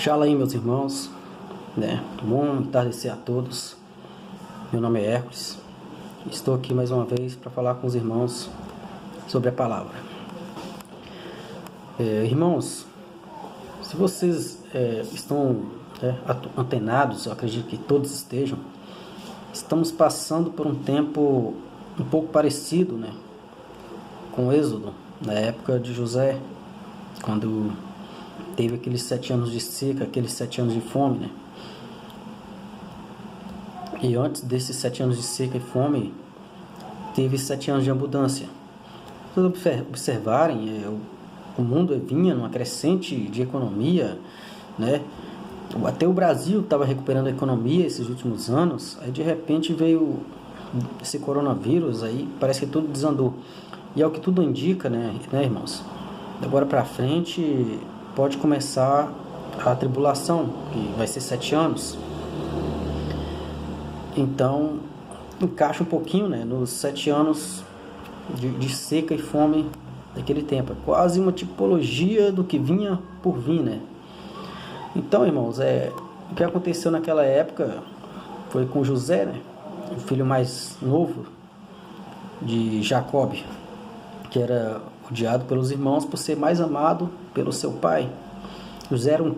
Shalom, meus irmãos, né? Bom entardecer a todos. Meu nome é Hércules. Estou aqui mais uma vez para falar com os irmãos sobre a palavra. Irmãos, se vocês estão antenados, eu acredito que todos estejam, estamos passando por um tempo um pouco parecido, né, com o Êxodo, na época de José, quando teve aqueles 7 anos de seca, aqueles 7 anos de fome, né? E antes desses 7 anos de seca e fome, teve 7 anos de abundância. Se vocês observarem, o mundo vinha numa crescente de economia, né? Até o Brasil estava recuperando a economia esses últimos anos, aí de repente veio esse coronavírus, aí parece que tudo desandou. E é o que tudo indica, né irmãos? Agora para frente pode começar a tribulação, que vai ser 7 anos. Então, encaixa um pouquinho, né, nos 7 anos de seca e fome daquele tempo. É quase uma tipologia do que vinha por vir, né? Então, irmãos, o que aconteceu naquela época foi com José, né, o filho mais novo de Jacob, que era odiado pelos irmãos por ser mais amado pelo seu pai. José era um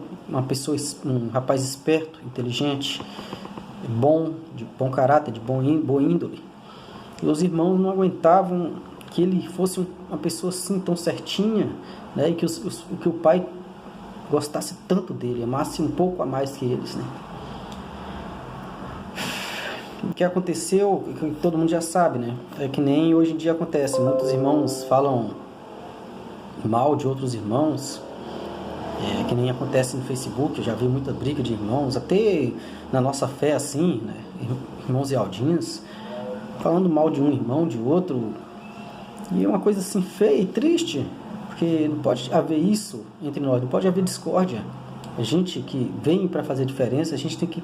rapaz esperto, inteligente, bom, de bom caráter, de boa índole. E os irmãos não aguentavam que ele fosse uma pessoa assim tão certinha, né, e que o pai gostasse tanto dele, amasse um pouco a mais que eles, né? O que aconteceu, que todo mundo já sabe, né? É que nem hoje em dia acontece. Muitos irmãos falam mal de outros irmãos, que nem acontece no Facebook. Eu já vi muita briga de irmãos, até na nossa fé assim, né? Irmãos e aldinhos falando mal de um irmão, de outro, e é uma coisa assim feia e triste, porque não pode haver isso entre nós, não pode haver discórdia. A gente que vem para fazer diferença, a gente tem que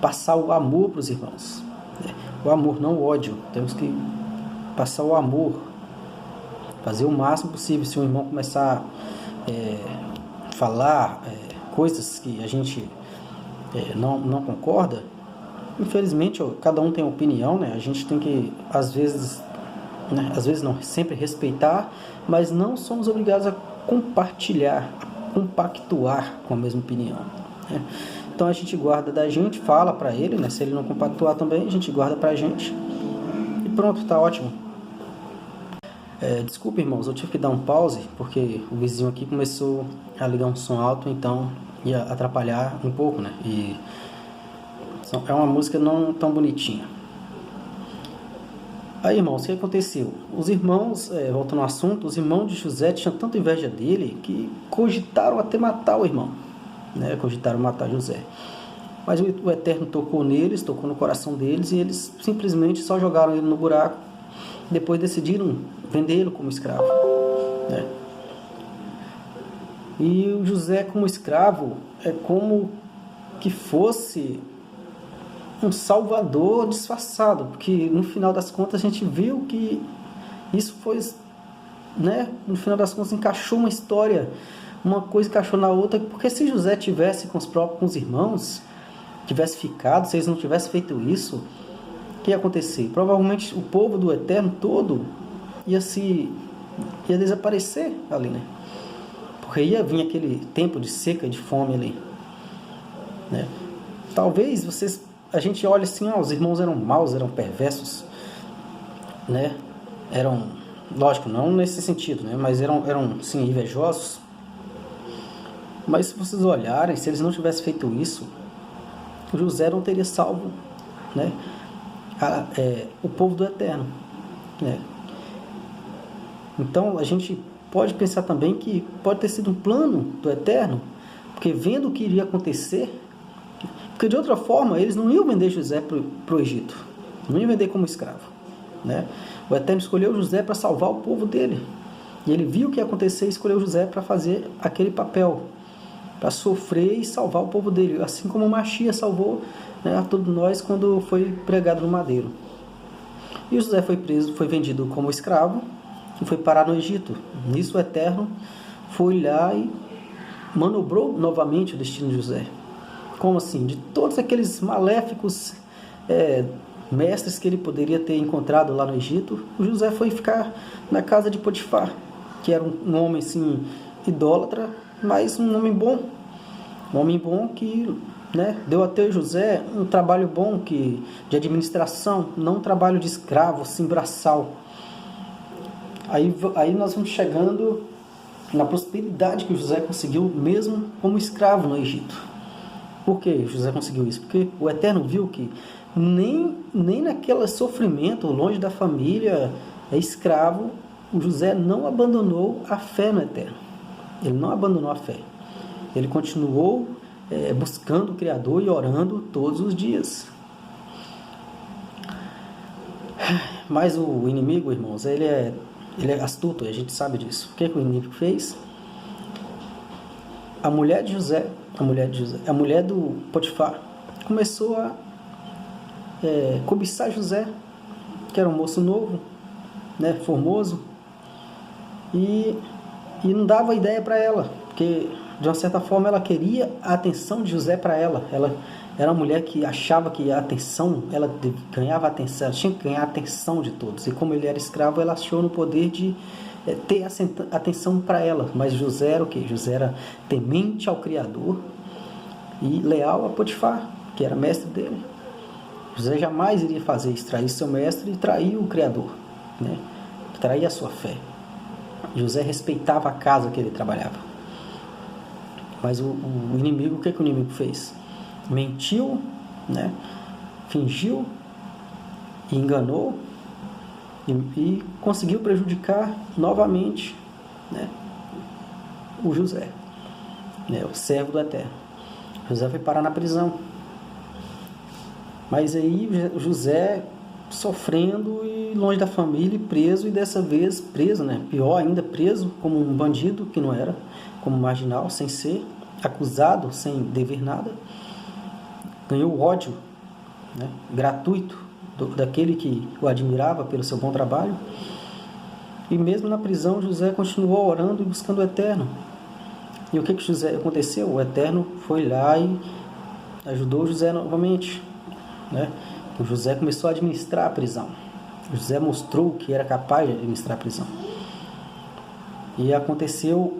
passar o amor para os irmãos, né? O amor, não o ódio. Temos que passar o amor, fazer o máximo possível. Se um irmão começar a falar coisas que a gente não concorda, infelizmente cada um tem opinião, né? A gente tem que, às vezes não, sempre respeitar, mas não somos obrigados a compartilhar, a compactuar com a mesma opinião, né? Então a gente guarda da gente, fala para ele, né? Se ele não compactuar também, a gente guarda pra gente e pronto, tá ótimo. Desculpa, irmãos, eu tive que dar um pause porque o vizinho aqui começou a ligar um som alto, então ia atrapalhar um pouco, né? E é uma música não tão bonitinha. Aí, irmãos, o que aconteceu? Os irmãos, voltando ao assunto, os irmãos de José tinham tanta inveja dele que cogitaram até matar o irmão, né? Cogitaram matar José. Mas o Eterno tocou neles, tocou no coração deles, e eles simplesmente só jogaram ele no buraco. Depois decidiram vendê-lo como escravo, né? E o José como escravo é como que fosse um salvador disfarçado, porque no final das contas a gente viu que isso foi, né, no final das contas encaixou uma história, uma coisa encaixou na outra, porque se José tivesse com os irmãos, tivesse ficado, se eles não tivessem feito isso, o que ia acontecer? Provavelmente o povo do Eterno todo ia desaparecer ali, né? Porque ia vir aquele tempo de seca, de fome ali, né? Talvez a gente olha assim, os irmãos eram maus, eram perversos, né? Eram, lógico, não nesse sentido, né? Mas eram sim, invejosos. Mas se vocês olharem, se eles não tivessem feito isso, José não teria salvo, né, o povo do Eterno, né? Então a gente pode pensar também que pode ter sido um plano do Eterno, porque vendo o que iria acontecer, porque de outra forma eles não iam vender José para o Egito, não iam vender como escravo, né? O Eterno escolheu José para salvar o povo dele, e ele viu o que ia acontecer e escolheu José para fazer aquele papel, para sofrer e salvar o povo dele, assim como o Mashiach salvou, né, a todos nós quando foi pregado no madeiro. E José foi preso, foi vendido como escravo e foi parar no Egito. Nisso o Eterno foi lá e manobrou novamente o destino de José. Como assim? De todos aqueles maléficos mestres que ele poderia ter encontrado lá no Egito, o José foi ficar na casa de Potifar, que era um homem assim, idólatra, mas um homem bom. Um homem bom que, né, deu até José um trabalho bom de administração, não um trabalho de escravo, assim, braçal. Aí nós vamos chegando na prosperidade que José conseguiu mesmo como escravo no Egito. Por que José conseguiu isso? Porque o Eterno viu que nem naquele sofrimento, longe da família, escravo, o José não abandonou a fé no Eterno. Ele não abandonou a fé. Ele continuou buscando o Criador e orando todos os dias. Mas o inimigo, irmãos, ele é astuto, a gente sabe disso. O que o inimigo fez? A mulher do Potifar, começou a cobiçar José, que era um moço novo, né, formoso, e não dava ideia para ela, porque de uma certa forma ela queria a atenção de José para ela. Ela era uma mulher que achava que a atenção, ela ganhava atenção, ela tinha que ganhar a atenção de todos, e como ele era escravo, ela achou no poder de ter atenção para ela. Mas José era o quê? José era temente ao Criador e leal a Potifar, que era mestre dele. José jamais iria fazer isso, trair seu mestre e trair o Criador, né? Trair a sua fé. José respeitava a casa que ele trabalhava. Mas o inimigo, o que o inimigo fez? Mentiu, né? Fingiu, enganou e conseguiu prejudicar novamente, né, o José, né, o servo do Eterno. José foi parar na prisão. Mas aí José sofrendo e longe da família, preso, e dessa vez preso, né? Pior ainda, preso como um bandido, que não era, como marginal, sem ser, acusado, sem dever nada. Ganhou ódio, né, gratuito daquele que o admirava pelo seu bom trabalho. E mesmo na prisão, José continuou orando e buscando o Eterno. E o que José aconteceu? O Eterno foi lá e ajudou José novamente, né? O José começou a administrar a prisão. José mostrou que era capaz de administrar a prisão. E aconteceu,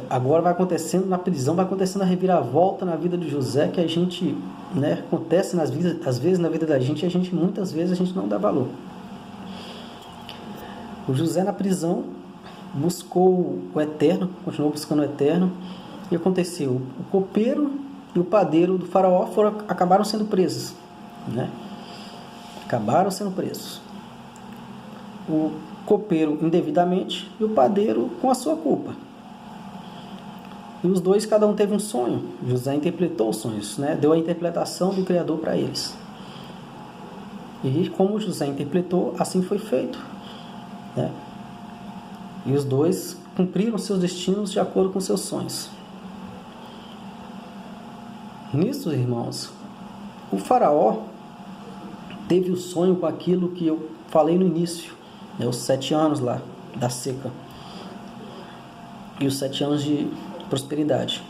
agora vai acontecendo na prisão, vai acontecendo a reviravolta na vida de José, que a gente, né, acontece às vezes na vida da gente, e muitas vezes a gente não dá valor. O José na prisão buscou o Eterno, continuou buscando o Eterno, e aconteceu, o copeiro e o padeiro do faraó acabaram sendo presos, né? Acabaram sendo presos. O copeiro indevidamente e o padeiro com a sua culpa. E os dois, cada um teve um sonho. José interpretou os sonhos, né? Deu a interpretação do Criador para eles. E como José interpretou, assim foi feito, né? E os dois cumpriram seus destinos de acordo com seus sonhos. Nisso, irmãos, o faraó teve o sonho com aquilo que eu falei no início, né, os 7 anos lá da seca e os 7 anos de prosperidade.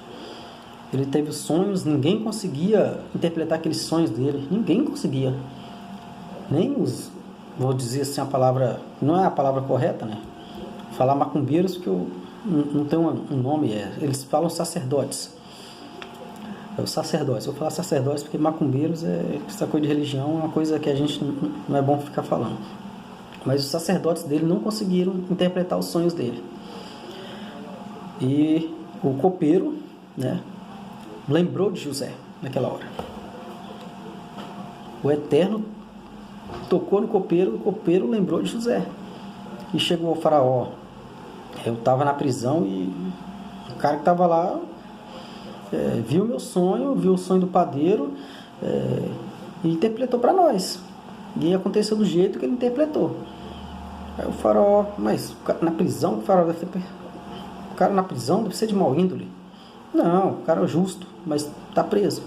Ele teve os sonhos, ninguém conseguia interpretar aqueles sonhos dele, ninguém conseguia, nem os, vou dizer assim, a palavra, não é a palavra correta, né? Falar macumbeiros, porque eu não tenho um nome, eles falam sacerdotes. Os sacerdotes, vou falar sacerdotes porque macumbeiros essa coisa de religião, é uma coisa que a gente não é bom ficar falando. Mas os sacerdotes dele não conseguiram interpretar os sonhos dele. E o copeiro, né, lembrou de José naquela hora. O Eterno tocou no copeiro, o copeiro lembrou de José. E chegou ao faraó. Eu estava na prisão e o cara que estava lá viu meu sonho, viu o sonho do padeiro e interpretou para nós. E aconteceu do jeito que ele interpretou. Aí o faraó, mas o cara na prisão, o cara na prisão deve ser de mau índole. Não, o cara é justo, mas está preso.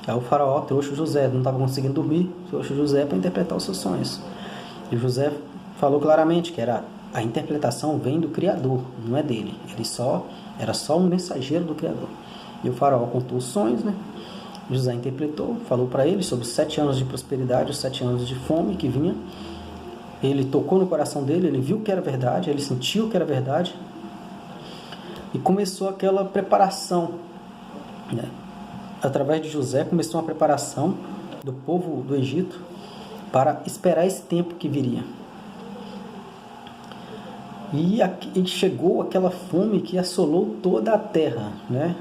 Aí o faraó trouxe o José, não estava conseguindo dormir, trouxe o José para interpretar os seus sonhos. E o José falou claramente que a interpretação vem do Criador, não é dele. Ele era só um mensageiro do Criador. E o faraó contou os sonhos, né? José interpretou, falou para ele sobre os 7 anos de prosperidade, os 7 anos de fome que vinha. Ele tocou no coração dele, ele viu que era verdade, ele sentiu que era verdade. E começou aquela preparação, né? Através de José começou uma preparação do povo do Egito para esperar esse tempo que viria. E chegou aquela fome que assolou toda a terra, né?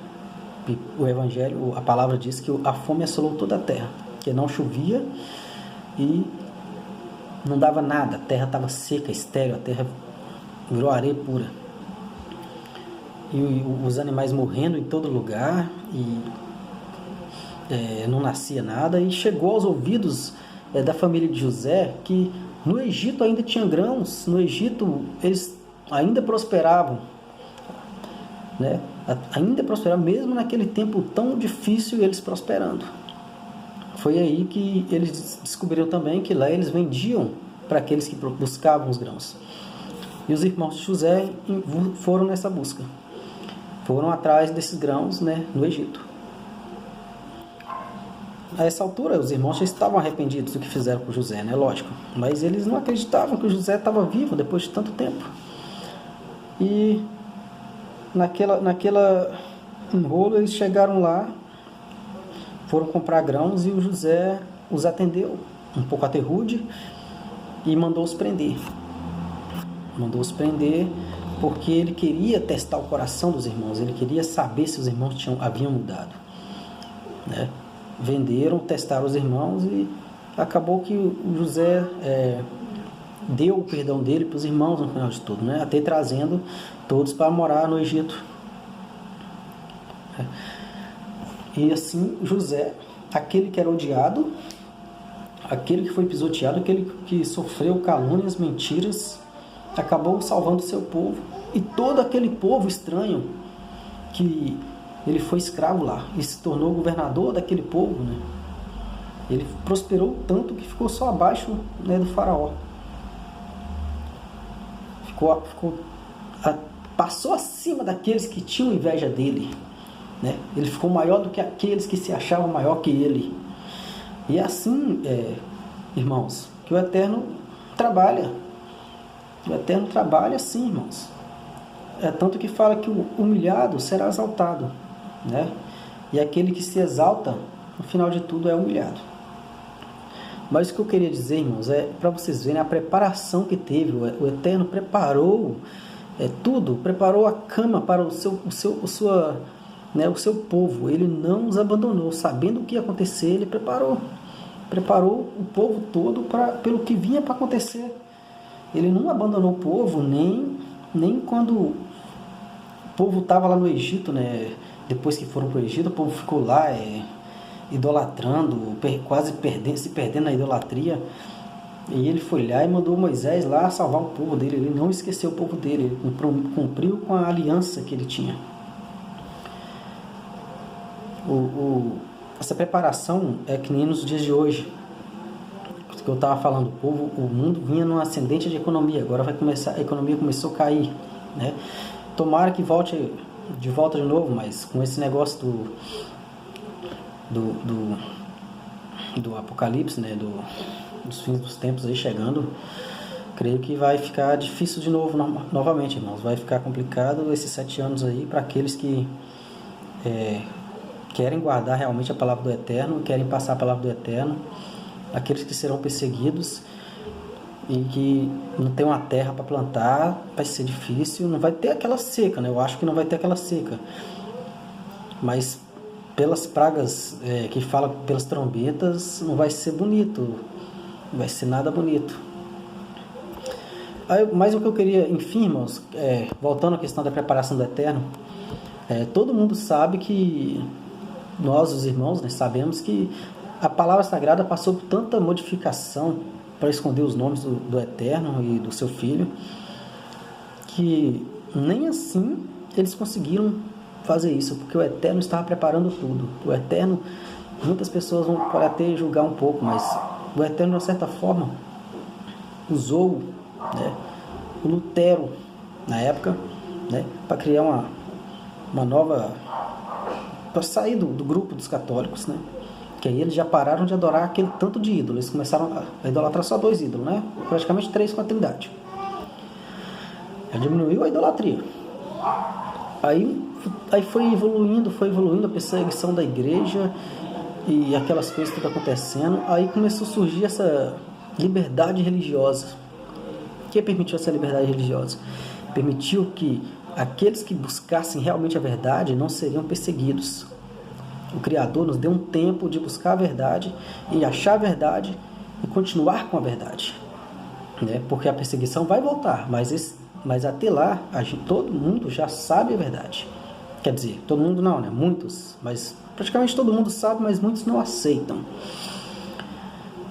O Evangelho, a palavra diz que a fome assolou toda a terra, que não chovia e não dava nada, a terra estava seca, estéril, a terra virou areia pura. E os animais morrendo em todo lugar, e não nascia nada, e chegou aos ouvidos da família de José que no Egito ainda tinha grãos, no Egito eles ainda prosperavam, né? Ainda prosperavam, mesmo naquele tempo tão difícil, eles prosperando. Foi aí que eles descobriram também que lá eles vendiam para aqueles que buscavam os grãos. E os irmãos de José foram nessa busca, foram atrás desses grãos, né, no Egito. A essa altura, os irmãos já estavam arrependidos do que fizeram com José, né? Lógico. Mas eles não acreditavam que o José estava vivo depois de tanto tempo. E naquela enrolo, eles chegaram lá, foram comprar grãos e o José os atendeu, um pouco até rude, e mandou-os prender. Mandou-os prender porque ele queria testar o coração dos irmãos, ele queria saber se os irmãos haviam mudado, né? Venderam, testaram os irmãos e acabou que o José deu o perdão dele para os irmãos no final de tudo, né? Até trazendo todos para morar no Egito. E assim José, aquele que era odiado, aquele que foi pisoteado, aquele que sofreu calúnias, mentiras, acabou salvando o seu povo. E todo aquele povo estranho que ele foi escravo lá e se tornou governador daquele povo, né? Ele prosperou tanto que ficou só abaixo, né, do faraó. Passou acima daqueles que tinham inveja dele, né? Ele ficou maior do que aqueles que se achavam maior que ele. E assim, irmãos, que o Eterno trabalha. O Eterno trabalha assim, irmãos. É tanto que fala que o humilhado será exaltado, né? E aquele que se exalta, no final de tudo, é humilhado. Mas o que eu queria dizer, irmãos, é para vocês verem a preparação que teve. O Eterno preparou tudo, preparou a cama para o seu povo. Ele não os abandonou, sabendo o que ia acontecer, ele preparou o povo todo pelo que vinha para acontecer. Ele não abandonou o povo nem quando o povo estava lá no Egito, né? Depois que foram para o Egito, o povo ficou lá idolatrando, quase se perdendo na idolatria. E ele foi lá e mandou Moisés lá salvar o povo dele. Ele não esqueceu o povo dele, ele cumpriu com a aliança que ele tinha. Essa preparação é que nem nos dias de hoje, que eu estava falando, o mundo vinha num ascendente de economia, agora a economia começou a cair, né? Tomara que volte de volta de novo, mas com esse negócio do apocalipse, né? Dos fins dos tempos aí chegando, creio que vai ficar difícil de novo, novamente, irmãos. Vai ficar complicado esses 7 anos aí para aqueles que querem guardar realmente a palavra do Eterno, querem passar a palavra do Eterno, aqueles que serão perseguidos e que não tem uma terra para plantar, vai ser difícil, não vai ter aquela seca, né? Eu acho que não vai ter aquela seca, mas pelas pragas que fala pelas trombetas, não vai ser bonito, não vai ser nada bonito. Mas o que eu queria, enfim, irmãos, voltando à questão da preparação do Eterno, todo mundo sabe que nós, os irmãos, né, sabemos que a palavra sagrada passou por tanta modificação para esconder os nomes do Eterno e do seu Filho, que nem assim eles conseguiram fazer isso, porque o Eterno estava preparando tudo. O Eterno, muitas pessoas vão até julgar um pouco, mas o Eterno, de uma certa forma, usou, né, o Lutero, na época, né, para criar uma nova para sair do grupo dos católicos, né? Que aí eles já pararam de adorar aquele tanto de ídolo. Eles começaram a idolatrar só 2 ídolos, né? Praticamente 3 com a Trindade. Já diminuiu a idolatria. Aí foi evoluindo a perseguição da igreja e aquelas coisas tudo acontecendo. Aí começou a surgir essa liberdade religiosa. O que permitiu essa liberdade religiosa? Permitiu que aqueles que buscassem realmente a verdade não seriam perseguidos. O Criador nos deu um tempo de buscar a verdade e achar a verdade e continuar com a verdade, né? Porque a perseguição vai voltar, mas até lá todo mundo já sabe a verdade. Quer dizer, todo mundo não, né? Muitos, mas praticamente todo mundo sabe, mas muitos não aceitam.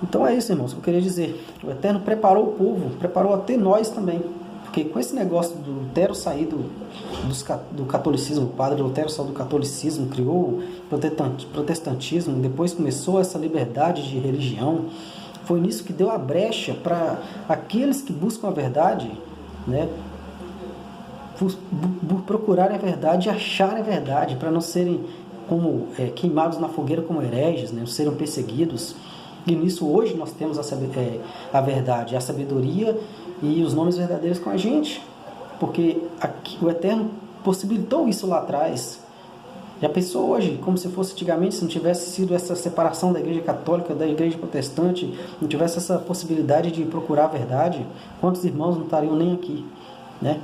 Então é isso, irmãos, que eu queria dizer. O Eterno preparou o povo, preparou até nós também. Porque com esse negócio do Lutero sair do catolicismo, o padre Lutero saiu do catolicismo, criou o protestantismo, depois começou essa liberdade de religião. Foi nisso que deu a brecha para aqueles que buscam a verdade, né, procurarem a verdade e acharem a verdade, para não serem queimados na fogueira como hereges, né, não serem perseguidos. E nisso hoje nós temos a verdade, a sabedoria e os nomes verdadeiros com a gente, porque o Eterno possibilitou isso lá atrás. Já pensou hoje, como se fosse antigamente, se não tivesse sido essa separação da igreja católica da igreja protestante, não tivesse essa possibilidade de procurar a verdade, quantos irmãos não estariam nem aqui, né?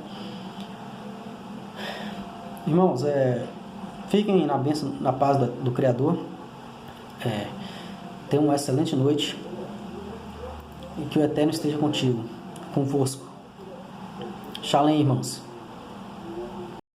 Irmãos, fiquem na bênção, na paz do Criador. Tenham uma excelente noite e que o Eterno esteja convosco. Shalom, irmãos.